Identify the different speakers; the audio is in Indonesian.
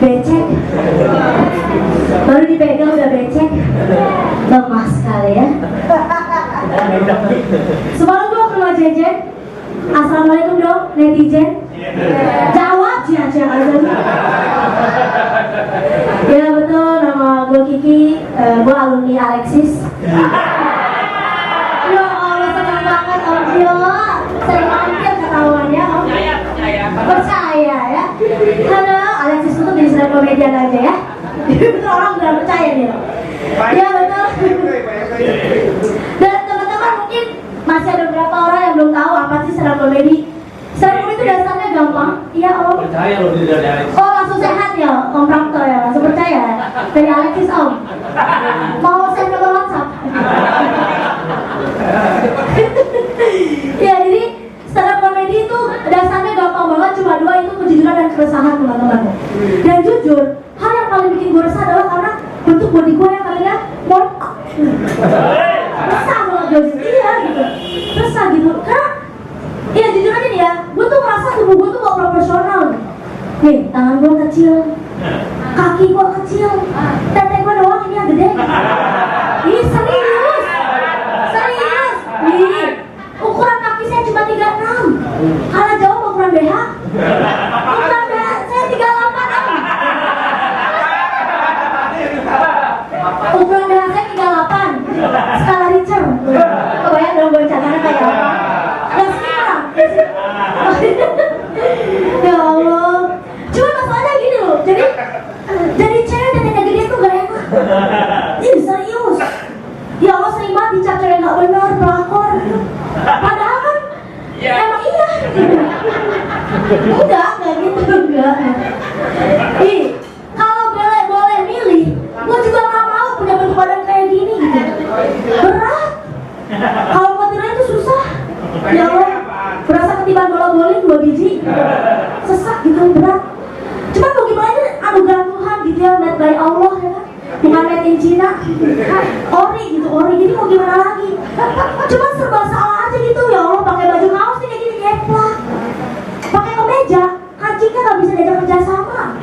Speaker 1: becek, baru dipegang udah becek, lemas sekali ya. Semalam gua ke rumah Jejen, assalamualaikum dong netizen. Jawab aja. Ya betul, nama gue Kiki, gue alumni Alexis. Ya Allah, senang banget Om Gio, sering mampir ketahuannya Om. Percaya ya. Halo, Alexis itu jadi stand komedian aja ya. Betul, orang udah percaya nih. Ya betul. Dan teman-teman mungkin masih ada beberapa orang yang belum tahu apa sih stand komedi. Stand komedi itu dasarnya gampang. Iya Om.
Speaker 2: Percaya loh dari Alexis.
Speaker 1: Oh langsung sehat ya Om Prapto ya, langsung percaya dari Alexis Om. Mau send nomor WhatsApp. Ya jadi stand up comedy itu dasarnya gampang banget, cuma dua, itu kejujuran dan keresahan teman-teman. Dan jujur, hal yang paling bikin gue resah adalah karena bentuk body gue yang kalian montok. Resah banget guys, iya gitu. Resah gitu, karena iya jujur aja nih ya, gue tuh merasa tubuh gue tuh gak proporsional. Nih, tangan gue kecil, kaki gue kecil, tete gue doang ini yang gede. Ini serius. Nih, ukuran kaki saya cuma 36. Kalah jauh sama ukuran BH. Ukuran BH saya 38 Om. Ukuran BH saya 38. Skala Richter. Kebayang dong gue caranya kayak apa? Gak sekarang. Ya Allah. Cuma masalahnya gini loh. Jadi cewek dan yang gede tuh gak enak. Ih serius. Ya Allah, sering banget dicap cewek gak bener, pelakor gitu. Padahal kan emang iya enggak gitu, enggak. Ih, kalau boleh milih, gue juga gak mau punya bentuk badan kayak gini gitu. Berat. Kalau mau tidur itu susah. Ya Allah, berasa ketiban bola bowling 2 biji. Sesak gitu, berat. Cuman mau gimana aja, anugerah Tuhan gitu ya, made by Allah ya kan. Bukan made in Cina, ori gitu, jadi mau gimana lagi? Cuman serba salah aja gitu, ya Allah, pakai baju kaos nih kayak gini nyeplak, pakai kemeja, kancingnya nggak bisa diajak kerja sama,